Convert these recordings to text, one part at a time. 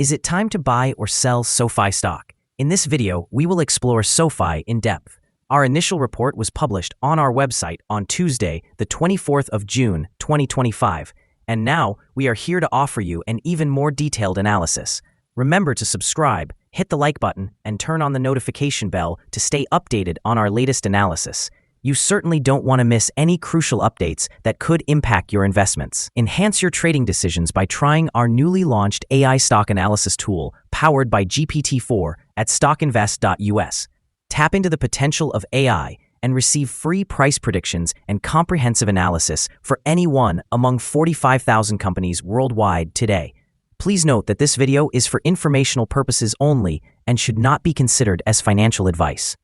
Is it time to buy or sell SOFI stock? In this video, we will explore SOFI in depth. Our initial report was published on our website on Tuesday, the 24th of June, 2025, and now we are here to offer you an even more detailed analysis. Remember to subscribe, hit the like button, and turn on the notification bell to stay updated on our latest analysis. You certainly don't want to miss any crucial updates that could impact your investments. Enhance your trading decisions by trying our newly launched AI stock analysis tool powered by GPT-4 at StockInvest.us. Tap into the potential of AI and receive free price predictions and comprehensive analysis for any one among 45,000 companies worldwide today. Please note that this video is for informational purposes only and should not be considered as financial advice.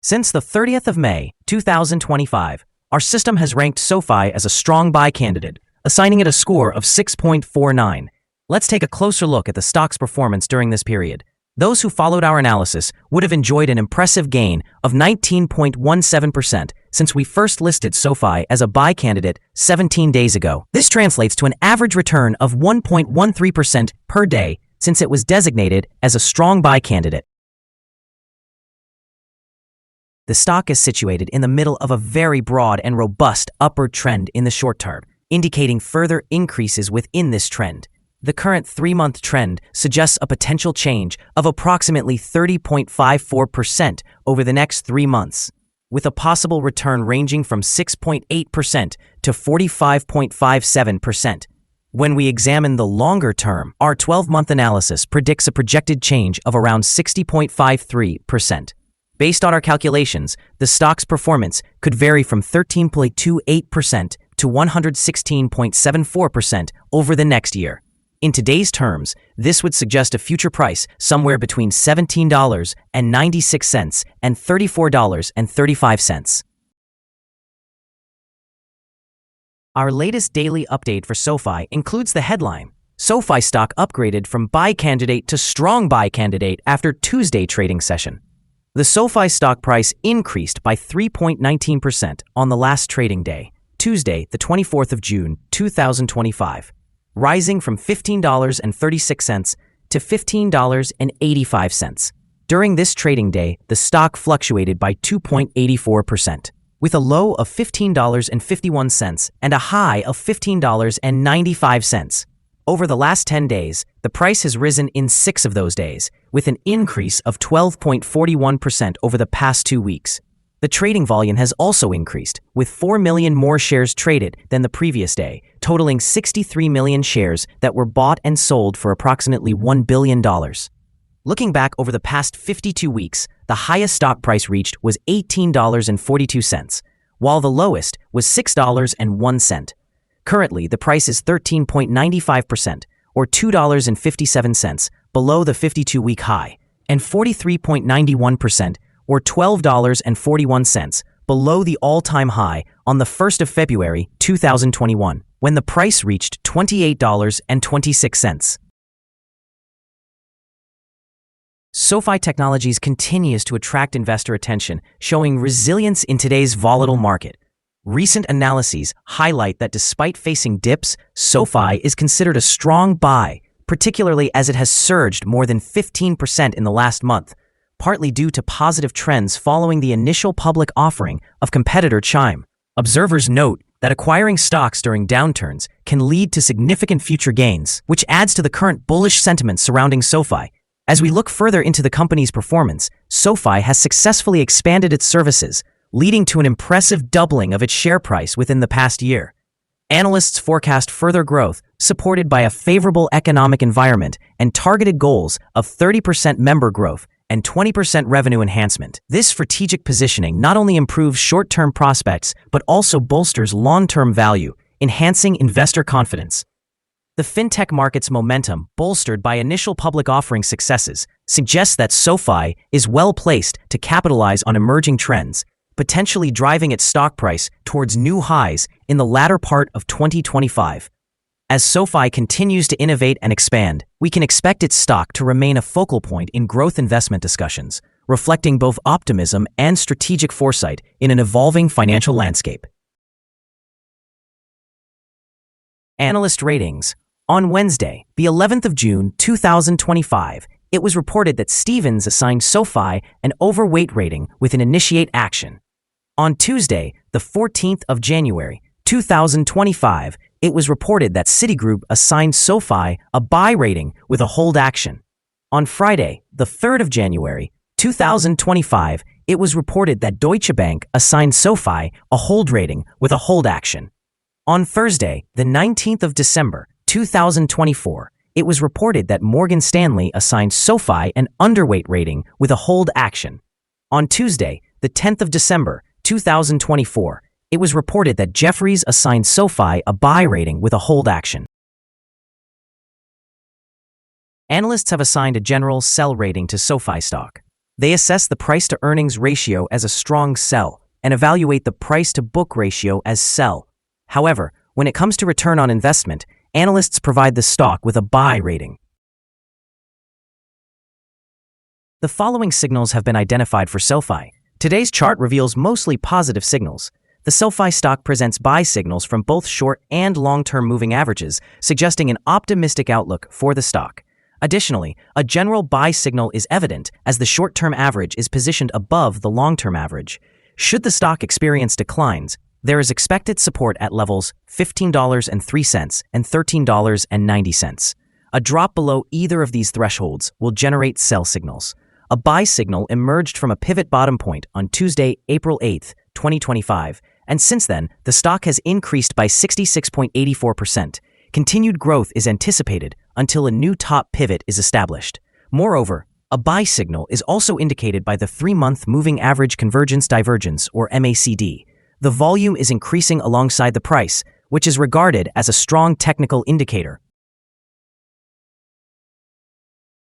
Since the 30th of May, 2025, our system has ranked SOFI as a strong buy candidate, assigning it a score of 6.49. Let's take a closer look at the stock's performance during this period. Those who followed our analysis would have enjoyed an impressive gain of 19.17% since we first listed SOFI as a buy candidate 17 days ago. This translates to an average return of 1.13% per day since it was designated as a strong buy candidate. The stock is situated in the middle of a very broad and robust upward trend in the short term, indicating further increases within this trend. The current 3-month trend suggests a potential change of approximately 30.54% over the next 3 months, with a possible return ranging from 6.8% to 45.57%. When we examine the longer term, our 12-month analysis predicts a projected change of around 60.53%. Based on our calculations, the stock's performance could vary from 13.28% to 116.74% over the next year. In today's terms, this would suggest a future price somewhere between $17.96 and $34.35. Our latest daily update for SOFI includes the headline: SOFI stock upgraded from buy candidate to strong buy candidate after Tuesday trading session. The SOFI stock price increased by 3.19% on the last trading day, Tuesday, the 24th of June, 2025, rising from $15.36 to $15.85. During this trading day, the stock fluctuated by 2.84%, with a low of $15.51 and a high of $15.95. Over the last 10 days, the price has risen in 6 of those days, with an increase of 12.41% over the past 2 weeks. The trading volume has also increased, with 4 million more shares traded than the previous day, totaling 63 million shares that were bought and sold for approximately $1 billion. Looking back over the past 52 weeks, the highest stock price reached was $18.42, while the lowest was $6.01. Currently, the price is 13.95%, or $2.57, below the 52-week high, and 43.91%, or $12.41, below the all-time high on the 1st of February, 2021, when the price reached $28.26. SOFI Technologies continues to attract investor attention, showing resilience in today's volatile market. Recent analyses highlight that despite facing dips, SOFI is considered a strong buy, particularly as it has surged more than 15% in the last month, partly due to positive trends following the initial public offering of competitor Chime. Observers note that acquiring stocks during downturns can lead to significant future gains, which adds to the current bullish sentiment surrounding SOFI. As we look further into the company's performance, SOFI has successfully expanded its services, leading to an impressive doubling of its share price within the past year. Analysts forecast further growth, supported by a favorable economic environment and targeted goals of 30% member growth and 20% revenue enhancement. This strategic positioning not only improves short-term prospects, but also bolsters long-term value, enhancing investor confidence. The fintech market's momentum, bolstered by initial public offering successes, suggests that SOFI is well-placed to capitalize on emerging trends, potentially driving its stock price towards new highs in the latter part of 2025. As SOFI continues to innovate and expand, we can expect its stock to remain a focal point in growth investment discussions, reflecting both optimism and strategic foresight in an evolving financial landscape. Analyst ratings. On Wednesday, the 11th of June, 2025, it was reported that Stephens assigned SoFi an overweight rating with an initiate action. On Tuesday, the 14th of January, 2025, it was reported that Citigroup assigned SoFi a buy rating with a hold action. On Friday, the 3rd of January, 2025, it was reported that Deutsche Bank assigned SoFi a hold rating with a hold action. On Thursday, the 19th of December, 2024, it was reported that Morgan Stanley assigned SoFi an underweight rating with a hold action. On Tuesday, the 10th of December, 2024, it was reported that Jefferies assigned SoFi a buy rating with a hold action. Analysts have assigned a general sell rating to SoFi stock. They assess the price-to-earnings ratio as a strong sell and evaluate the price-to-book ratio as sell. However, when it comes to return on investment, analysts provide the stock with a buy rating. The following signals have been identified for SoFi. Today's chart reveals mostly positive signals. The SoFi stock presents buy signals from both short and long-term moving averages, suggesting an optimistic outlook for the stock. Additionally, a general buy signal is evident as the short-term average is positioned above the long-term average. Should the stock experience declines, there is expected support at levels $15.03 and $13.90. A drop below either of these thresholds will generate sell signals. A buy signal emerged from a pivot bottom point on Tuesday, April 8, 2025, and since then, the stock has increased by 66.84%. Continued growth is anticipated until a new top pivot is established. Moreover, a buy signal is also indicated by the 3-month moving average convergence divergence, or MACD. The volume is increasing alongside the price, which is regarded as a strong technical indicator.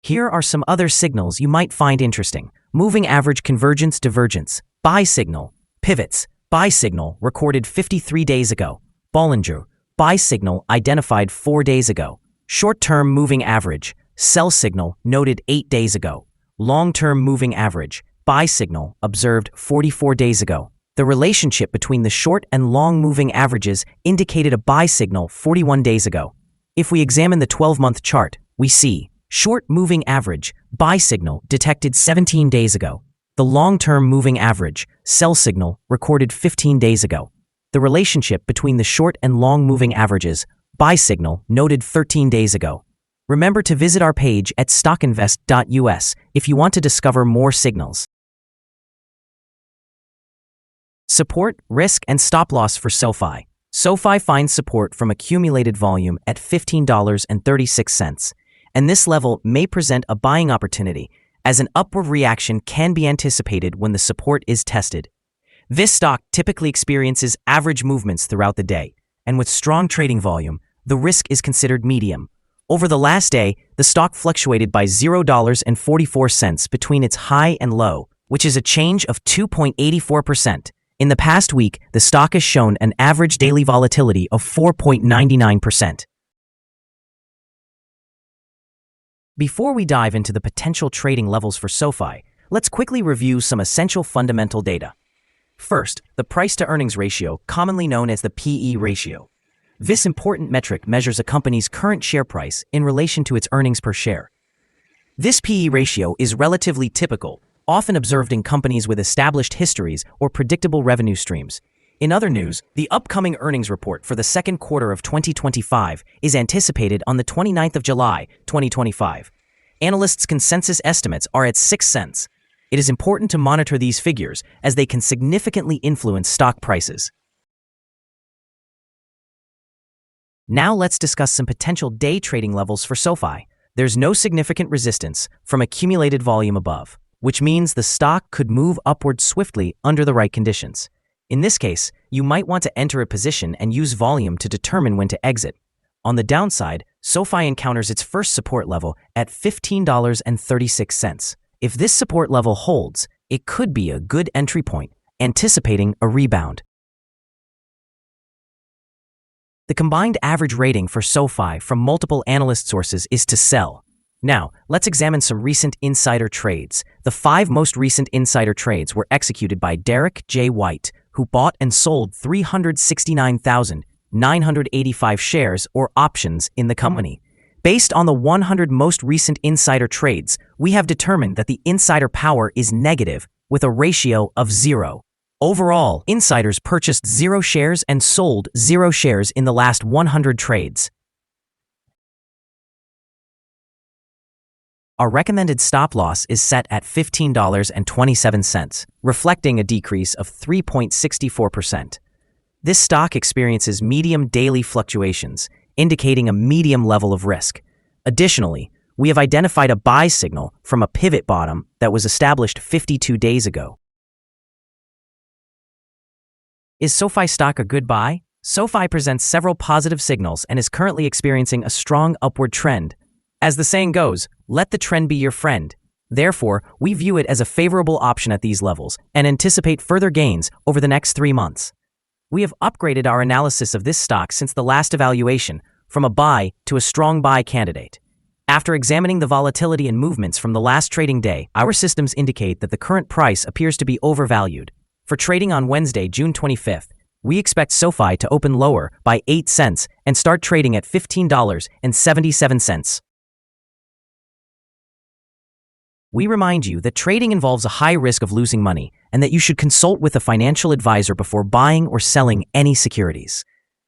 Here are some other signals you might find interesting. Moving average convergence divergence, buy signal, pivots, buy signal recorded 53 days ago. Bollinger, buy signal identified 4 days ago. Short-term moving average, sell signal noted 8 days ago. Long-term moving average, buy signal observed 44 days ago. The relationship between the short and long moving averages indicated a buy signal 41 days ago. If we examine the 12-month chart, we see short moving average, buy signal detected 17 days ago. The long-term moving average, sell signal, recorded 15 days ago. The relationship between the short and long moving averages, buy signal, noted 13 days ago. Remember to visit our page at StockInvest.us if you want to discover more signals. Support, risk, and stop loss for SoFi. SoFi finds support from accumulated volume at $15.36, and this level may present a buying opportunity, as an upward reaction can be anticipated when the support is tested. This stock typically experiences average movements throughout the day, and with strong trading volume, the risk is considered medium. Over the last day, the stock fluctuated by $0.44 between its high and low, which is a change of 2.84%. In the past week, the stock has shown an average daily volatility of 4.99%. Before we dive into the potential trading levels for SoFi, let's quickly review some essential fundamental data. First, the price-to-earnings ratio, commonly known as the PE ratio. This important metric measures a company's current share price in relation to its earnings per share. This PE ratio is relatively typical, often observed in companies with established histories or predictable revenue streams. In other news, the upcoming earnings report for the second quarter of 2025 is anticipated on the 29th of July, 2025. Analysts' consensus estimates are at 6 cents. It is important to monitor these figures as they can significantly influence stock prices. Now let's discuss some potential day trading levels for SoFi. There's no significant resistance from accumulated volume above, which means the stock could move upward swiftly under the right conditions. In this case, you might want to enter a position and use volume to determine when to exit. On the downside, SoFi encounters its first support level at $15.36. If this support level holds, it could be a good entry point, anticipating a rebound. The combined average rating for SoFi from multiple analyst sources is to sell. Now, let's examine some recent insider trades. The 5 most recent insider trades were executed by Derek J. White, who bought and sold 369,000 985 shares or options in the company. Based on the 100 most recent insider trades, we have determined that the insider power is negative with a ratio of 0. Overall, insiders purchased 0 shares and sold 0 shares in the last 100 trades. Our recommended stop loss is set at $15.27, reflecting a decrease of 3.64%. This stock experiences medium daily fluctuations, indicating a medium level of risk. Additionally, we have identified a buy signal from a pivot bottom that was established 52 days ago. Is SoFi stock a good buy? SoFi presents several positive signals and is currently experiencing a strong upward trend. As the saying goes, let the trend be your friend. Therefore, we view it as a favorable option at these levels and anticipate further gains over the next 3 months. We have upgraded our analysis of this stock since the last evaluation from a buy to a strong buy candidate. After examining the volatility and movements from the last trading day, our systems indicate that the current price appears to be overvalued. For trading on Wednesday, June 25th, we expect SoFi to open lower by 8 cents and start trading at $15.77. We remind you that trading involves a high risk of losing money and that you should consult with a financial advisor before buying or selling any securities.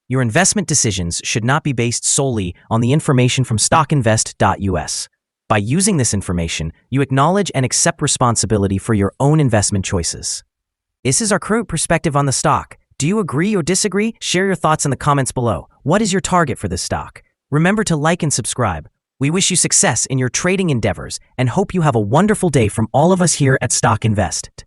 Your investment decisions should not be based solely on the information from StockInvest.us. By using this information, you acknowledge and accept responsibility for your own investment choices. This is our current perspective on the stock. Do you agree or disagree? Share your thoughts in the comments below. What is your target for this stock? Remember to like and subscribe. We wish you success in your trading endeavors and hope you have a wonderful day from all of us here at Stock Invest.